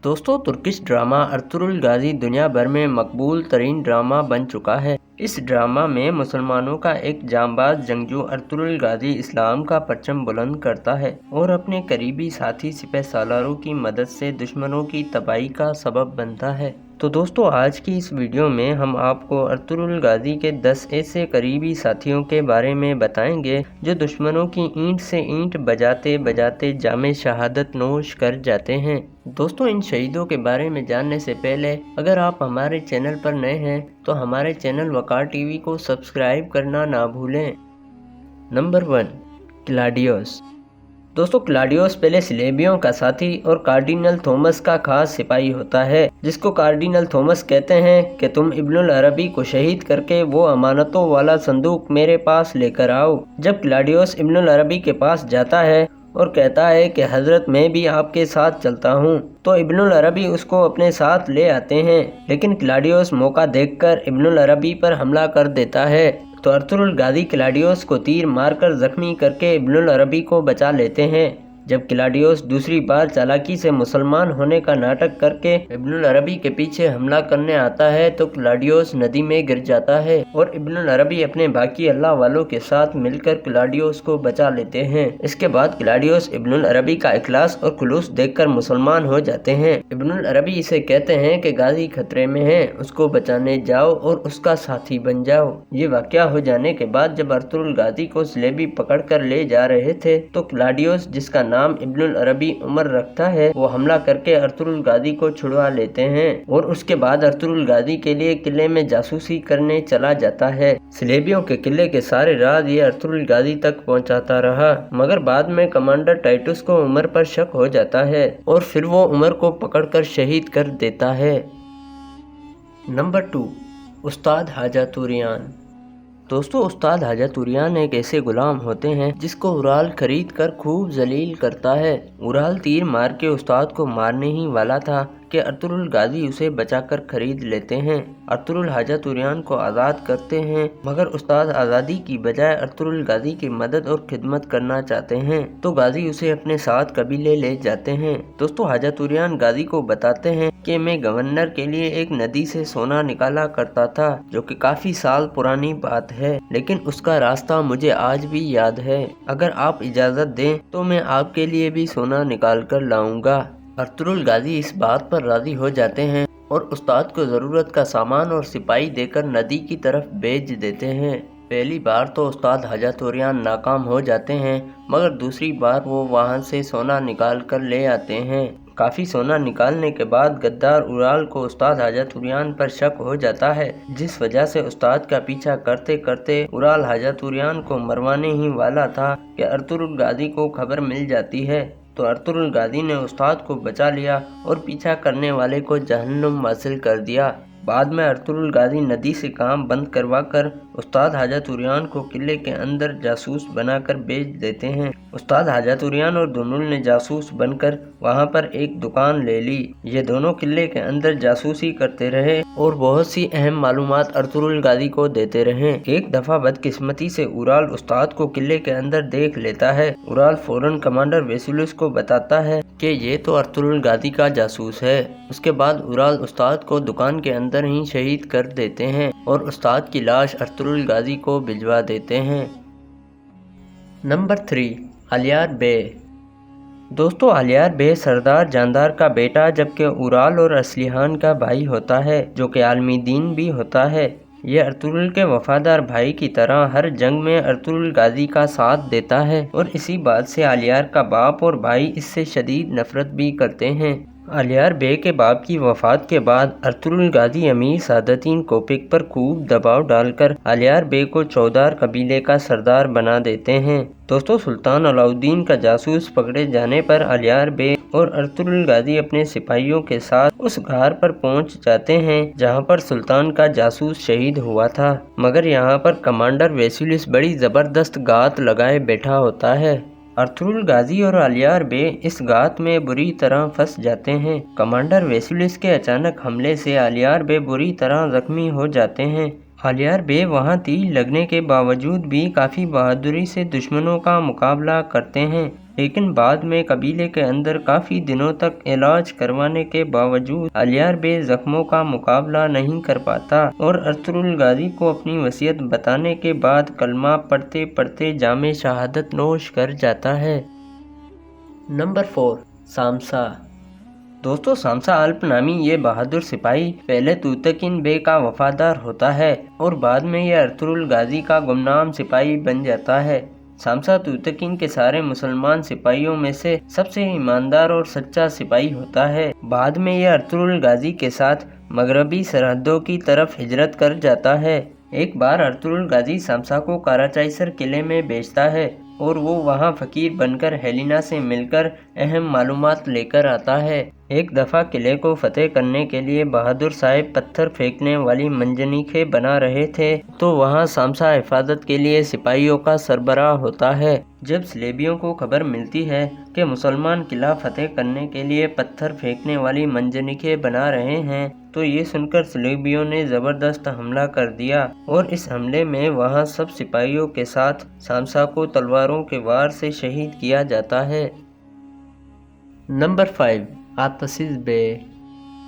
दोस्तों, Turkish drama Ertugrul गाजी दुनिया भर में मकबूल तरीन ड्रामा बन चुका है। इस ड्रामा में मुसलमानों का एक जांबाज जंगजू अर्तुरुल गाजी इस्लाम का परचम बुलंद करता है और अपने करीबी साथी सिपह सालारों की मदद से दुश्मनों की तबाही का सबब बनता है। तो दोस्तों, आज की इस वीडियो में हम आपको अर्तुरुल गाजी के 10 ऐसे करीबी साथियों के बारे में बताएंगे जो दुश्मनों की ईंट से ईंट बजाते बजाते जामे शहादत नोश कर जाते हैं। दोस्तों, इन शहीदों के बारे में जानने से पहले अगर आप हमारे चैनल पर नए हैं तो हमारे चैनल वकार टीवी को सब्सक्राइब करना ना भूलें। नंबर 1, क्लाडियोस। दोस्तों, क्लाडियोस पहले सिलेबियों का साथी और कार्डिनल थॉमस का खास सिपाही होता है, जिसको कार्डिनल थॉमस कहते हैं कि तुम इब्नुल अरबी को शहीद करके वो अमानतों वाला संदूक मेरे पास लेकर आओ। जब क्लाडियोस इब्नुल अरबी के पास जाता है और कहता है कि हजरत मैं भी आपके साथ चलता हूँ, तो इब्नुल अरबी उसको अपने साथ ले आते हैं, लेकिन क्लाडियोस मौका देखकर इब्नुल अरबी पर हमला कर देता है। तो अर्तुरुल गाजी क्लाडियोस को तीर मारकर जख्मी करके इब्नुल अरबी को बचा लेते हैं। जब क्लाडियोस दूसरी बार चालाकी से मुसलमान होने का नाटक करके इब्नुल अरबी के पीछे हमला करने आता है तो क्लाडियोस नदी में गिर जाता है और इब्नुल अरबी अपने बाकी अल्लाह वालों के साथ मिलकर क्लाडियोस को बचा लेते हैं। इसके बाद क्लाडियोस इब्नुल अरबी का इखलास और खुलूस देखकर मुसलमान हो जाते हैं। इब्नुल अरबी इसे कहते हैं कि गाजी खतरे में है, उसको बचाने जाओ और उसका साथी बन जाओ। ये वाकया हो जाने के बाद जब अर्तुरुल गाजी को सिलेबी पकड़ कर ले जा रहे थे तो क्लाडियोस, जिसका नाम इब्नुल अरबी उमर रखता है, वो हमला करके अर्तुरुल गाजी को छुड़वा लेते हैं और उसके बाद अर्तुरुल गाजी के लिए किले में जासूसी करने चला जाता है। सिलेबियों के किले के सारे राज ये अर्तुरुल गाजी तक पहुंचाता रहा, मगर बाद में कमांडर टाइटुस को उमर पर शक हो जाता है और फिर वो उमर को पकड़कर शहीद कर देता है। नंबर 2, उस्ताद हाजातुरियान। दोस्तों, उस्ताद हाजातुरियान एक ऐसे गुलाम होते हैं जिसको उराल खरीद कर खूब जलील करता है। उराल तीर मार के उस्ताद को मारने ही वाला था कि अर्तुरुल गाजी उसे बचाकर खरीद लेते हैं। अर्तुरुल हाजातुरियान को आज़ाद करते हैं, मगर उस्ताद आज़ादी की बजाय अर्तुरुल गाजी की मदद और खिदमत करना चाहते हैं, तो गाजी उसे अपने साथ कबीले ले जाते हैं। दोस्तों, हाजातुरियान गाजी को बताते हैं कि मैं गवर्नर के लिए एक नदी से सोना निकाला करता था, जो कि काफी साल पुरानी बात है, लेकिन उसका रास्ता मुझे आज भी याद है। अगर आप इजाजत दें तो मैं आपके लिए भी सोना निकाल कर लाऊंगा। अर्तुरुल गाजी इस बात पर राजी हो जाते हैं और उस्ताद को जरूरत का सामान और सिपाही देकर नदी की तरफ भेज देते हैं। पहली बार तो उस्ताद हाजातुरियान नाकाम हो जाते हैं, मगर दूसरी बार वो वहां से सोना निकाल कर ले आते हैं। काफी सोना निकालने के बाद गद्दार उराल को उस्ताद हाजातुरियान पर शक हो जाता है, जिस वजह से उस्ताद का पीछा करते करते उराल हाजातुरियान को मरवाने ही वाला था कि अर्तुरुल गाजी को खबर मिल जाती है। तो अर्तुरुल गाजी ने उस्ताद को बचा लिया और पीछा करने वाले को जहन्नुम हासिल कर दिया। बाद में अर्तुरुल गाजी नदी से काम बंद करवाकर उस्ताद हाजातुरियान को किले के अंदर जासूस बनाकर भेज देते हैं। उस्ताद हाजातुरियान और दुनुल ने जासूस बनकर वहां पर एक दुकान ले ली। ये दोनों किले के अंदर जासूसी करते रहे और बहुत सी अहम मालूमात अर्तुरुल गाजी को देते रहे। एक दफा बदकिस्मती से उराल उस्ताद को किले के अंदर देख लेता है। उराल फौरन कमांडर वेसुलस को बताता है कि ये तो अर्तुरुल गाजी का जासूस है। उसके बाद उराल उस्ताद को दुकान के अंदर ही शहीद कर देते हैं और उस्ताद की लाश अर्तुरुल गाजी को भिजवा देते हैं। नंबर 3, अलियार बे। दोस्तों, अलियार बे सरदार जानदार का बेटा जबकि उराल और असलिहान का भाई होता है, जो कि आलमी दीन भी होता है। ये अर्तुरुल के वफादार भाई की तरह हर जंग में अर्तुरुल गाजी का साथ देता है और इसी बात से अलियार का बाप और भाई इससे शदीद नफरत भी करते हैं। अलियार बे के बाप की वफात के बाद अर्तुरुल गाजी अमीर सादतीन कोपिक पर खूब दबाव डालकर अलियार बे को चौदार कबीले का सरदार बना देते हैं। दोस्तों, सुल्तान अलाउद्दीन का जासूस पकड़े जाने पर अलियार बे और अर्तुरुल गाजी अपने सिपाहियों के साथ उस घार पर पहुंच जाते हैं जहां पर सुल्तान का जासूस शहीद हुआ था, मगर यहां पर कमांडर वेसुलिस बड़ी जबरदस्त गात लगाए बैठा होता है। अर्तुरुल गाजी और अलियार बे इस गात में बुरी तरह फंस जाते हैं। कमांडर वेसुलिस के अचानक हमले से अलियार बे बुरी तरह जख्मी हो जाते हैं। الیار بے وہاں تیر لگنے کے باوجود بھی کافی بہادری سے دشمنوں کا مقابلہ کرتے ہیں، لیکن بعد میں قبیلے کے اندر کافی دنوں تک علاج کروانے کے باوجود الیار بے زخموں کا مقابلہ نہیں کر پاتا اور ارطغرل غازی کو اپنی وصیت بتانے کے بعد کلمہ پڑھتے پڑھتے جام شہادت نوش کر جاتا ہے۔ نمبر 4، سامسا۔ دوستو، سامسا الپ نامی یہ بہادر سپاہی پہلے توتکین بے کا وفادار ہوتا ہے اور بعد میں یہ ارطغرل غازی کا گمنام سپاہی بن جاتا ہے۔ سامسا توتکین کے سارے مسلمان سپاہیوں میں سے سب سے ایماندار اور سچا سپاہی ہوتا ہے۔ بعد میں یہ ارطغرل غازی کے ساتھ مغربی سرحدوں کی طرف ہجرت کر جاتا ہے۔ ایک بار ارطغرل غازی سامسا کو کاراچائسر قلعے میں بھیجتا ہے اور وہ وہاں فقیر بن کر ہیلینا سے مل کر اہم معلومات لے کر آتا ہے۔ ایک دفعہ قلعے کو فتح کرنے کے لیے بہادر صاحب پتھر پھینکنے والی منجنیقیں بنا رہے تھے تو وہاں سامسا حفاظت کے لیے سپاہیوں کا سربراہ ہوتا ہے۔ جب صلیبیوں کو خبر ملتی ہے کہ مسلمان قلعہ فتح کرنے کے لیے پتھر پھینکنے والی منجنیقیں بنا رہے ہیں تو یہ سن کر صلیبیوں نے زبردست حملہ کر دیا اور اس حملے میں وہاں سب سپاہیوں کے ساتھ سامسا کو تلواروں کے وار سے شہید کیا جاتا ہے۔ نمبر 5، آتسیز بے۔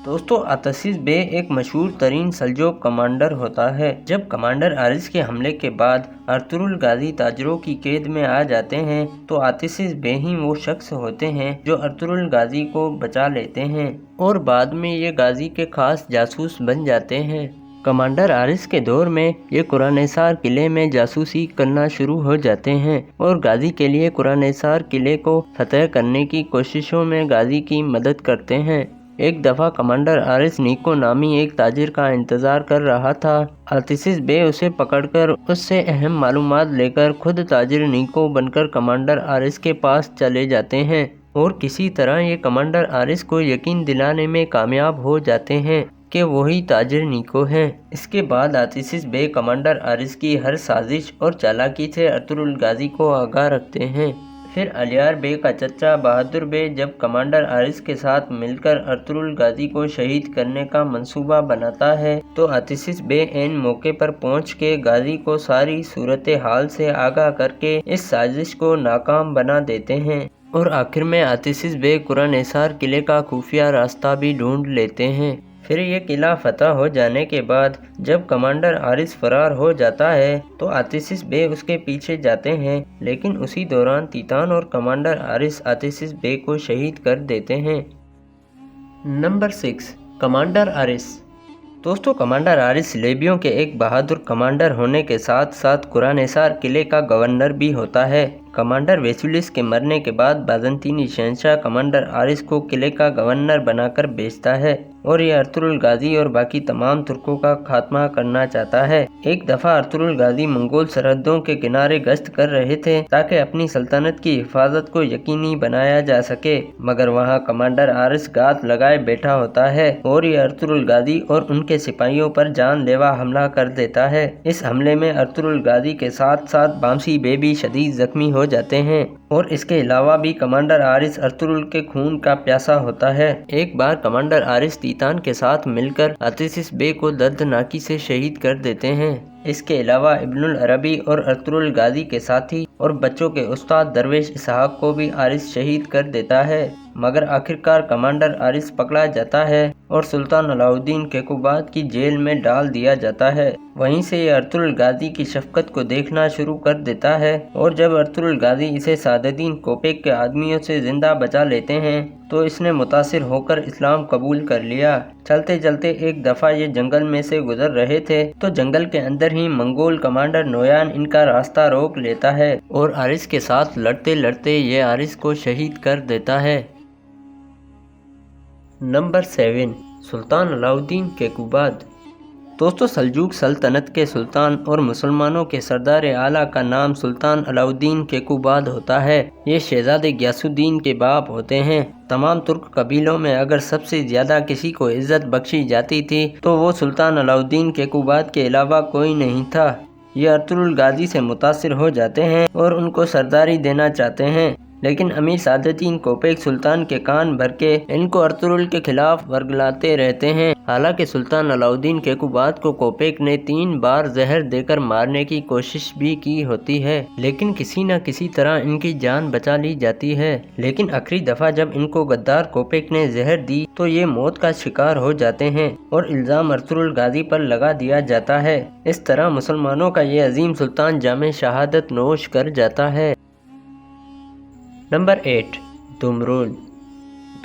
دوستو، آتسیز بے ایک مشہور ترین سلجوق کمانڈر ہوتا ہے۔ جب کمانڈر آرس کے حملے کے بعد ارطغرل غازی تاجروں کی قید میں آ جاتے ہیں تو آتسیز بے ہی وہ شخص ہوتے ہیں جو ارطغرل غازی کو بچا لیتے ہیں اور بعد میں یہ غازی کے خاص جاسوس بن جاتے ہیں۔ کمانڈر آرس کے دور میں یہ قرانیسار قلعے میں جاسوسی کرنا شروع ہو جاتے ہیں اور غازی کے لیے قرانیسار قلعے کو فتح کرنے کی کوششوں میں غازی کی مدد کرتے ہیں۔ ایک دفعہ کمانڈر آرس نیکو نامی ایک تاجر کا انتظار کر رہا تھا۔ آتسیز بے اسے پکڑ کر اس سے اہم معلومات لے کر خود تاجر نیکو بن کر کمانڈر آرس کے پاس چلے جاتے ہیں اور کسی طرح یہ کمانڈر آرس کو یقین دلانے میں کامیاب ہو جاتے ہیں کہ وہی تاجر نیکو ہیں۔ اس کے بعد آتسیز بے کمانڈر آرس کی ہر سازش اور چالاکی سے ارطغرل غازی کو آگاہ رکھتے ہیں۔ پھر الیار بے کا چچا بہادر بے جب کمانڈر آرس کے ساتھ مل کر ارطغرل غازی کو شہید کرنے کا منصوبہ بناتا ہے تو آتسیز بے عین موقع پر پہنچ کے غازی کو ساری صورتحال سے آگاہ کر کے اس سازش کو ناکام بنا دیتے ہیں اور آخر میں آتسیز بے قرانیسار قلعے کا خفیہ راستہ بھی ڈھونڈ لیتے ہیں۔ پھر یہ قلعہ فتح ہو جانے کے بعد جب کمانڈر آرس فرار ہو جاتا ہے تو آتسیز بے اس کے پیچھے جاتے ہیں، لیکن اسی دوران تیتان اور کمانڈر آرس آتسیز بے کو شہید کر دیتے ہیں۔ نمبر 6، کمانڈر آرس۔ دوستو، کمانڈر آرس صلیبیوں کے ایک بہادر کمانڈر ہونے کے ساتھ ساتھ قرانیسار قلعے کا گورنر بھی ہوتا ہے۔ کمانڈر ویسولیس کے مرنے کے بعد بازنطینی شہنشاہ کمانڈر آرس کو قلعے کا گورنر بنا کر بھیجتا ہے اور یہ ارطغرل غازی اور باقی تمام ترکوں کا خاتمہ کرنا چاہتا ہے۔ ایک دفعہ ارطغرل غازی منگول سرحدوں کے کنارے گشت کر رہے تھے تاکہ اپنی سلطنت کی حفاظت کو یقینی بنایا جا سکے، مگر وہاں کمانڈر آرس گھات لگائے بیٹھا ہوتا ہے اور یہ ارطغرل غازی اور ان کے سپاہیوں پر جان لیوا حملہ کر دیتا ہے۔ اس حملے میں ارطغرل غازی کے ساتھ ساتھ بامسی بے بھی شدید زخمی ہو جاتے ہیں اور اس کے علاوہ بھی کمانڈر آرس ارطغرل کے خون کا پیاسا ہوتا ہے۔ ایک بار کمانڈر آرس تیتان کے ساتھ مل کر آتسیز بے کو دردناکی سے شہید کر دیتے ہیں۔ اس کے علاوہ ابن العربی اور ارطغرل غازی کے ساتھی اور بچوں کے استاد درویش اسحاق کو بھی آرس شہید کر دیتا ہے، مگر آخرکار کمانڈر آرس پکڑا جاتا ہے اور سلطان علاء الدین کیقوباد کی جیل میں ڈال دیا جاتا ہے۔ وہیں سے یہ ارطغرل غازی کی شفقت کو دیکھنا شروع کر دیتا ہے اور جب ارطغرل غازی اسے سعدالدین کوپیک کے آدمیوں سے زندہ بچا لیتے ہیں تو اس نے متاثر ہو کر اسلام قبول کر لیا۔ چلتے چلتے ایک دفعہ یہ جنگل میں سے گزر رہے تھے تو جنگل کے اندر ہی منگول کمانڈر نویان ان کا راستہ روک لیتا ہے اور آرس کے ساتھ لڑتے لڑتے یہ آرس کو شہید کر دیتا ہے۔ نمبر 7، سلطان علاء الدین کیقوباد۔ دوستو، سلجوق سلطنت کے سلطان اور مسلمانوں کے سردار اعلیٰ کا نام سلطان علاء الدین کیقوباد ہوتا ہے۔ یہ شہزادے غیاث الدین کے باپ ہوتے ہیں۔ تمام ترک قبیلوں میں اگر سب سے زیادہ کسی کو عزت بخشی جاتی تھی تو وہ سلطان علاء الدین کیقوباد کے علاوہ کوئی نہیں تھا۔ یہ ارطغرل غازی سے متاثر ہو جاتے ہیں اور ان کو سرداری دینا چاہتے ہیں، लेकिन अमीर सादतीन कोपेक सुल्तान के कान भर के इनको अर्तुगरुल के खिलाफ वर्गलाते रहते हैं। हालांकि सुल्तान अलाउद्दीन केकुबाद को कोपेक ने 3 बार जहर देकर मारने की कोशिश भी की होती है, लेकिन किसी न किसी तरह इनकी जान बचा ली जाती है। लेकिन आखिरी दफा जब इनको गद्दार कोपेक ने जहर दी तो ये मौत का शिकार हो जाते हैं और इल्जाम अर्तुगरुल गाजी पर लगा दिया जाता है। इस तरह मुसलमानों का ये अजीम सुल्तान जामे शहादत नोश कर जाता है। नंबर 8, दुमरुल।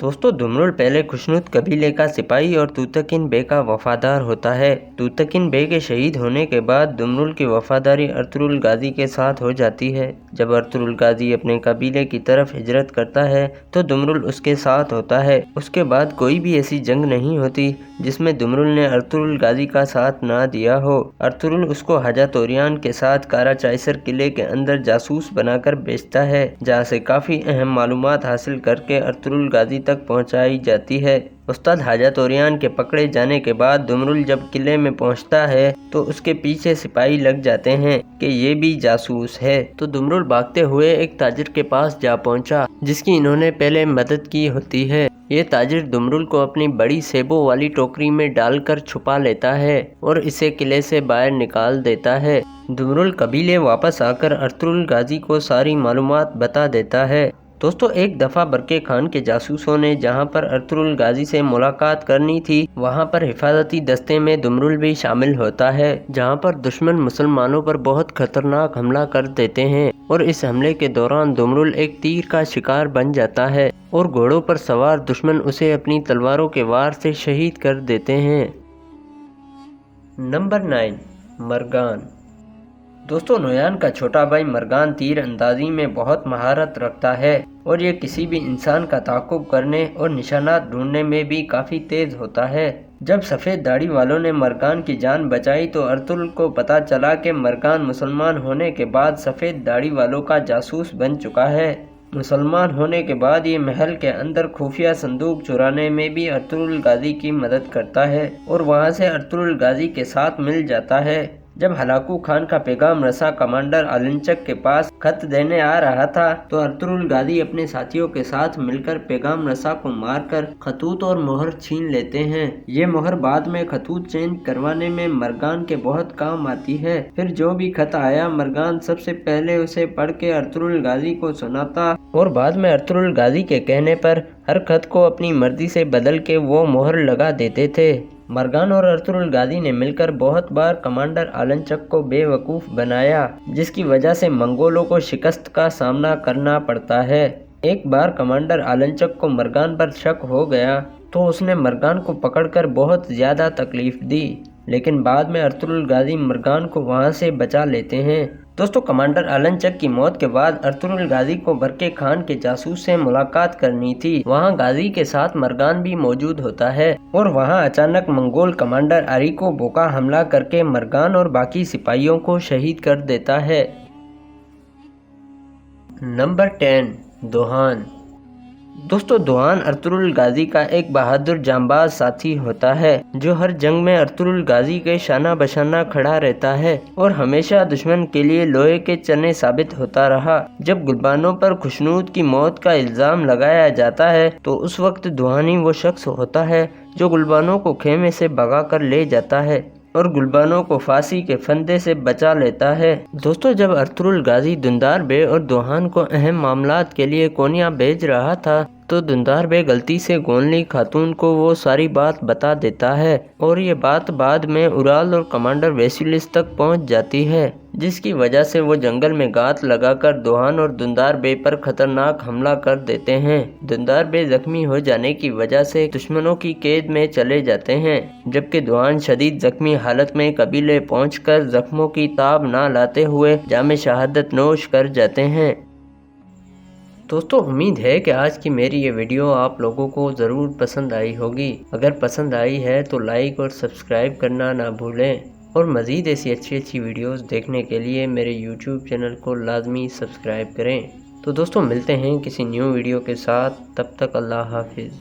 दोस्तों, दुमरुल पहले खुशनुद कबीले का सिपाही और तूतकिन बे का वफादार होता है। तूतकिन बे के शहीद होने के बाद दुमरुल की वफादारी अर्तुगरुल गाजी के साथ हो जाती है। जब अर्तुगरुल गाजी अपने कबीले की तरफ हिजरत करता है तो दुमरुल उसके साथ होता है। उसके बाद कोई भी ऐसी जंग नहीं होती जिसमें दुमरुल ने अर्तुगरुल गाजी का साथ ना दिया हो। अर्तुगरुल उसको हाजा तोरियान के साथ काराचाइसर किले के अंदर जासूस बनाकर भेजता है, जहाँ से काफ़ी अहम मालूमात हासिल करके अर्तुगरुल गाजी तक पहुंचाई जाती है। उस्ताद हाजा तोरियान के पकड़े जाने के बाद दुमरुल जब किले में पहुंचता है तो उसके पीछे सिपाही लग जाते हैं कि ये भी जासूस है। तो दुमरुल भागते हुए एक ताजिर के पास जा पहुंचा जिसकी इन्होंने पहले मदद की होती है। ये ताजिर दुमरुल को अपनी बड़ी सेबों वाली टोकरी में डालकर छुपा लेता है और इसे किले से बाहर निकाल देता है। दुमरुल कबीले वापस आकर अर्तुगरुल गाजी को सारी मालूमात बता देता है। दोस्तों, एक दफ़ा बरके खान के जासूसों ने जहां पर अर्तुगरुल गाजी से मुलाकात करनी थी वहां पर हिफाजती दस्ते में दुमरुल भी शामिल होता है, जहां पर दुश्मन मुसलमानों पर बहुत खतरनाक हमला कर देते हैं और इस हमले के दौरान दुमरुल एक तीर का शिकार बन जाता है और घोड़ों पर सवार दुश्मन उसे अपनी तलवारों के वार से शहीद कर देते हैं। नंबर 9, मरगान। दोस्तों, नोयान का छोटा भाई मरगान तीर अंदाजी में बहुत महारत रखता है और ये किसी भी इंसान का ताक़ुब करने और निशानात ढूंढने में भी काफ़ी तेज़ होता है। जब सफ़ेद दाढ़ी वालों ने मरगान की जान बचाई तो अर्तुगरुल को पता चला कि मरगान मुसलमान होने के बाद सफ़ेद दाढ़ी वालों का जासूस बन चुका है। मुसलमान होने के बाद ये महल के अंदर खुफिया संदूक चुराने में भी अर्तुगरुल गाजी की मदद करता है और वहाँ से अर्तुगरुल गाजी के साथ मिल जाता है। जब हलाकू खान का पैगाम रसा कमांडर आलंचक के पास खत देने आ रहा था तो अर्तुगरुल गाजी अपने साथियों के साथ मिलकर पैगाम रसा को मारकर खतूत और मोहर छीन लेते हैं। ये मोहर बाद में खतूत चेंज करवाने में मरगान के बहुत काम आती है। फिर जो भी खत आया मरगान सबसे पहले उसे पढ़ के अर्तुगरुल गाजी को सुनाता और बाद में अर्तुगरुल गाजी के कहने पर हर खत को अपनी मर्जी से बदल के वो मोहर लगा देते थे। मरगान और अर्तुगरुल गाजी ने मिलकर बहुत बार कमांडर आलंचक को बेवकूफ़ बनाया, जिसकी वजह से मंगोलों को शिकस्त का सामना करना पड़ता है। एक बार कमांडर आलंचक को मरगान पर शक हो गया तो उसने मरगान को पकड़कर बहुत ज़्यादा तकलीफ दी, लेकिन बाद में अर्तुगरुल गाजी मरगान को वहां से बचा लेते हैं। दोस्तों, कमांडर आलंचक की मौत के बाद अर्तुगरुल गाजी को बरके खान के जासूस से मुलाकात करनी थी। वहां गाजी के साथ मरगान भी मौजूद होता है और वहां अचानक मंगोल कमांडर अरीको बोका हमला करके मरगान और बाकी सिपाहियों को शहीद कर देता है। नंबर 10, दोहान। दोस्तों, दोहान अर्तुगरुल गाजी का एक बहादुर जांबाज साथी होता है जो हर जंग में अर्तुगरुल गाजी के शाना बशाना खड़ा रहता है और हमेशा दुश्मन के लिए लोहे के चने साबित होता रहा। जब गुलबानों पर खुशनूद की मौत का इल्ज़ाम लगाया जाता है तो उस वक्त दोहानी वो शख्स होता है जो गुलबानों को खेमे से भगा कर ले जाता है और गुलबानों को फांसी के फंदे से बचा लेता है। दोस्तों, जब अर्तुगरुल गाजी दुंदार बे और दोहान को अहम मामलात के लिए कोनिया भेज रहा था तो दुंदार बे गलती से गोनली खातून को वो सारी बात बता देता है और ये बात बाद में उराल और कमांडर वेसिलिस तक पहुंच जाती है, जिसकी वजह से वो जंगल में गात लगाकर दोहान और दुंदार बे पर खतरनाक हमला कर देते हैं। दुंदार बे जख्मी हो जाने की वजह से दुश्मनों की कैद में चले जाते हैं, जबकि दोहान शदीद जख्मी हालत में कबीले पहुंचकर जख्मों की ताब ना लाते हुए जामे शहादत नोश कर जाते हैं। दोस्तों, उम्मीद है कि आज की मेरी ये वीडियो आप लोगों को ज़रूर पसंद आई होगी। अगर पसंद आई है तो लाइक और सब्सक्राइब करना ना भूलें और मज़ीद ऐसी अच्छी वीडियोस देखने के लिए मेरे YouTube चैनल को लाजमी सब्सक्राइब करें। तो दोस्तों, मिलते हैं किसी न्यू वीडियो के साथ, तब तक अल्लाह हाफिज़।